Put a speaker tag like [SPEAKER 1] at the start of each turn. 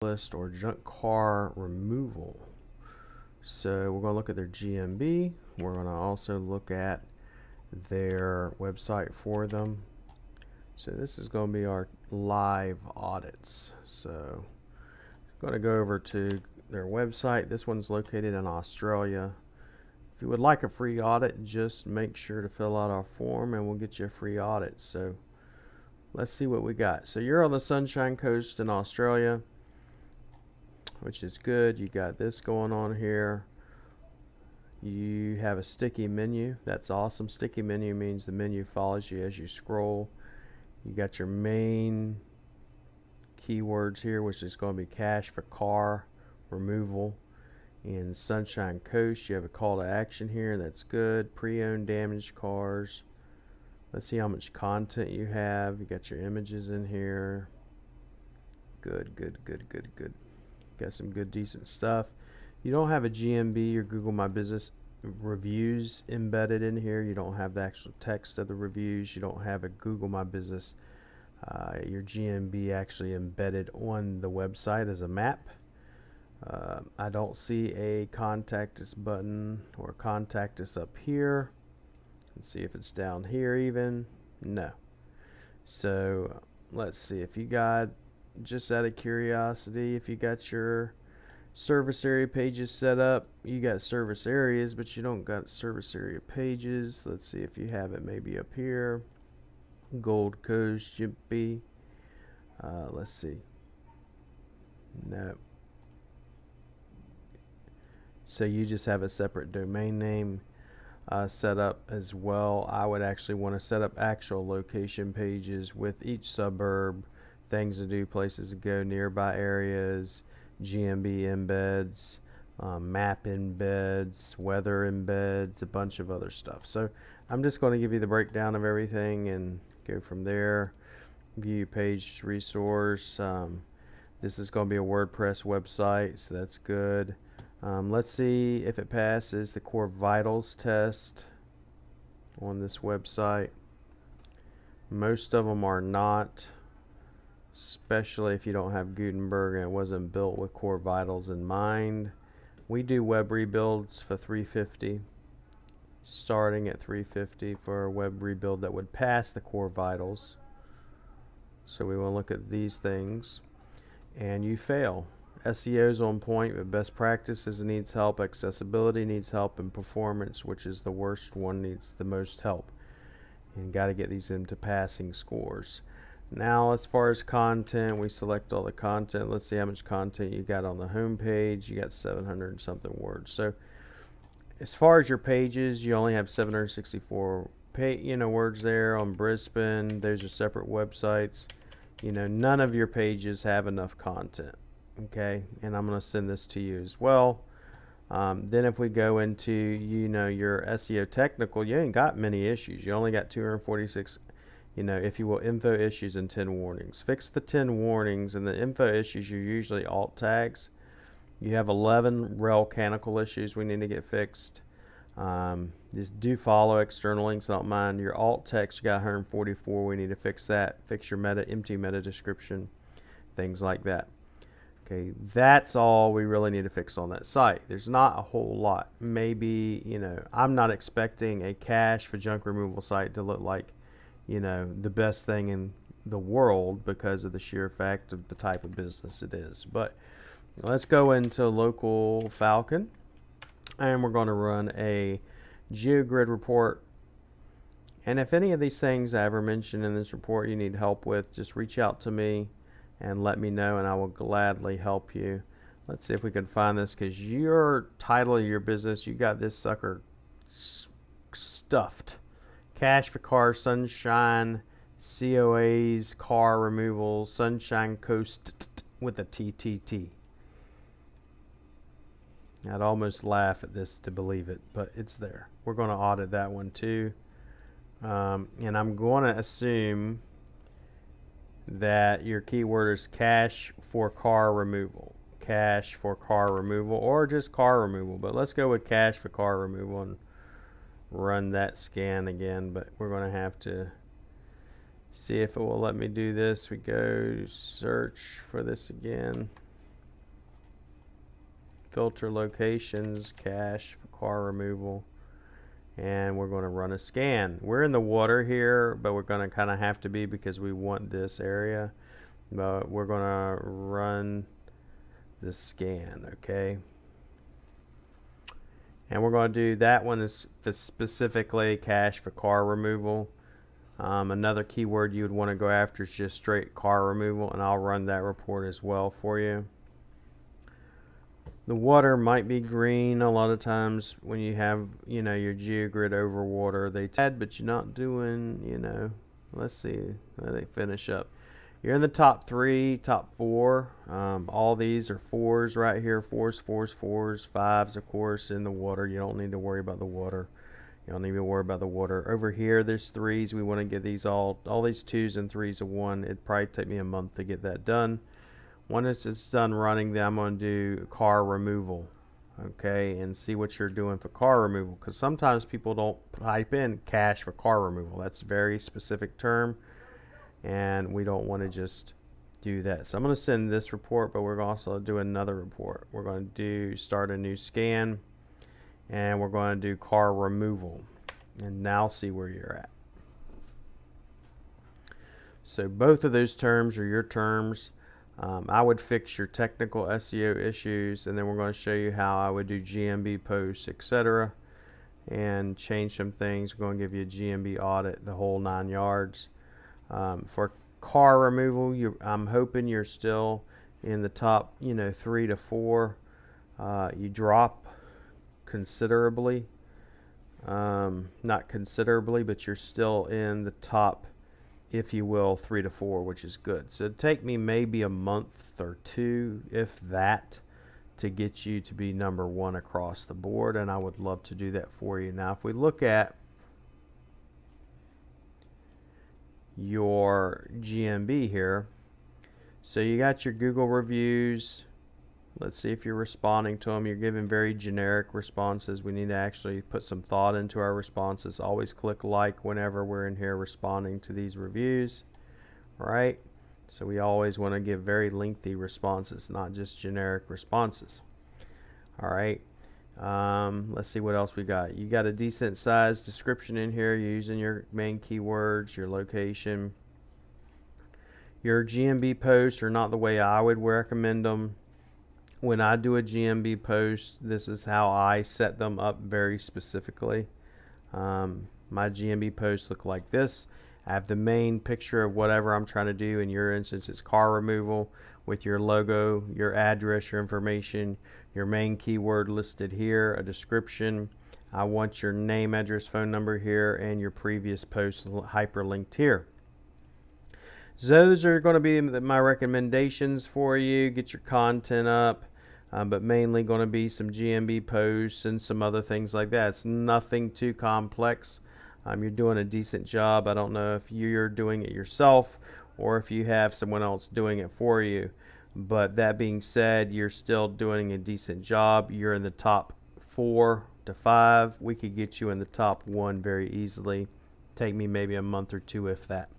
[SPEAKER 1] list or junk car removal. So we're going to look at their GMB. We're going to also look at their website for them. So this is going to be our live audits. So I'm going to go over to their website. This one's located in Australia. If you would like a free audit, just make sure to fill out our form and we'll get you a free audit. So let's see what we got. So you're on the Sunshine Coast in Australia, which is good. You got this going on here. You have a sticky menu. That's awesome. Sticky menu means the menu follows you as you scroll. You got your main keywords here, which is going to be cash for car removal. In Sunshine Coast, you have a call to action here. That's good. Pre-owned damaged cars. Let's see how much content you have. You got your images in here. Good. Got some good, decent stuff. You don't have a GMB or Google My Business reviews embedded in here. You don't have the actual text of the reviews. You don't have a Google My Business, your GMB actually embedded on the website as a map. I don't see a contact us button or contact us up here. Let's see if it's down here even. No. So let's see if you got, just out of curiosity, if you got your service area pages set up. You got service areas, but you don't got service area pages. Let's see if you have it maybe up here. Gold Coast should be. Let's see. No. So you just have a separate domain name set up as well. I would actually want to set up actual location pages with each suburb, things to do, places to go, nearby areas, GMB embeds, map embeds, weather embeds, a bunch of other stuff. So I'm just going to give you the breakdown of everything and go from there. View page resource. This is going to be a WordPress website, so that's good. Let's see if it passes the core vitals test on this website. Most of them are not, especially if you don't have Gutenberg and it wasn't built with core vitals in mind. We do web rebuilds for $350, starting at $350 for a web rebuild that would pass the core vitals. So we want to look at these things, and you fail. SEO is on point, but best practices needs help, accessibility needs help, and performance, which is the worst one, needs the most help. And got to get these into passing scores. Now, as far as content, we select all the content. Let's see how much content you got on the home page. You got 700 and something words. So, as far as your pages, you only have 764 words there. On Brisbane, those are separate websites. None of your pages have enough content. Okay, and I'm going to send this to you as well. Then if we go into your SEO technical, you ain't got many issues. You only got 246 if you will, info issues and 10 warnings. Fix the 10 warnings, and the info issues are usually alt tags. You have 11 rel canonical issues we need to get fixed. Just do follow external links, don't mind. Your alt text, you got 144, we need to fix that. Fix your empty meta description, things like that. Okay, that's all we really need to fix on that site. There's not a whole lot. Maybe, I'm not expecting a cache for junk removal site to look like, the best thing in the world because of the sheer fact of the type of business it is. But let's go into local Falcon, and we're going to run a GeoGrid report. And if any of these things I ever mentioned in this report you need help with, just reach out to me and let me know, and I will gladly help you. Let's see if we can find this, because your title of your business, you got this sucker stuffed. Cash for car, Sunshine, COAs, car removal, Sunshine Coast with a TTT. I'd almost laugh at this to believe it, but it's there. We're going to audit that one too. And I'm going to assume that your keyword is cash for car removal. Cash for car removal, or just car removal. But let's go with cash for car removal and run that scan again. But we're going to have to see if it will let me do this. We go search for this again. filter locations, cache for car removal, and we're going to run a scan. We're in the water here, but we're going to kind of have to be because we want this area. But we're going to run the scan, okay? And we're going to do that one is specifically cache for car removal. Another keyword you would want to go after is just straight car removal, and I'll run that report as well for you. The water might be green a lot of times when you have, you know, your GeoGrid over water. They add, but you're not doing, you know, let's see, let they finish up. You're in the top 3, top 4. All these are 4s right here, 4s, 4s, 4s, 5s, of course, in the water. You don't need to worry about the water. You don't need to worry about the water. Over here, there's 3s. We want to get these all these 2s and 3s of 1. It'd probably take me a month to get that done. Once it's done running, then I'm going to do car removal, okay, and see what you're doing for car removal, because sometimes people don't type in cache for car removal. That's a very specific term, and we don't want to just do that. So I'm going to send this report, but we're going to also do another report. We're going to start a new scan, and we're going to do car removal, and now see where you're at. So both of those terms are your terms. I would fix your technical SEO issues, and then we're going to show you how I would do GMB posts, etc., and change some things. We're going to give you a GMB audit, the whole 9 yards. For car removal, I'm hoping you're still in the top, you know, 3 to 4. You drop considerably, not considerably, but you're still in the top, if you will, 3 to 4, which is good. So it'd take me maybe a month or 2, if that, to get you to be number 1 across the board, and I would love to do that for you. Now, if we look at your GMB here, so you got your Google reviews. Let's see if you're responding to them. You're giving very generic responses. We need to actually put some thought into our responses. Always click like whenever we're in here responding to these reviews, right? So we always want to give very lengthy responses, not just generic responses. All right. Let's see what else we got. You got a decent sized description in here. You're using your main keywords, your location. Your GMB posts are not the way I would recommend them. When I do a GMB post, this is how I set them up very specifically. My GMB posts look like this. I have the main picture of whatever I'm trying to do. In your instance, it's car removal with your logo, your address, your information, your main keyword listed here, a description. I want your name, address, phone number here, and your previous post hyperlinked here. So those are going to be my recommendations for you. Get your content up, but mainly going to be some GMB posts and some other things like that. It's nothing too complex. You're doing a decent job. I don't know if you're doing it yourself or if you have someone else doing it for you. But that being said, you're still doing a decent job. You're in the top 4 to 5. We could get you in the top 1 very easily. Take me maybe a month or 2 if that.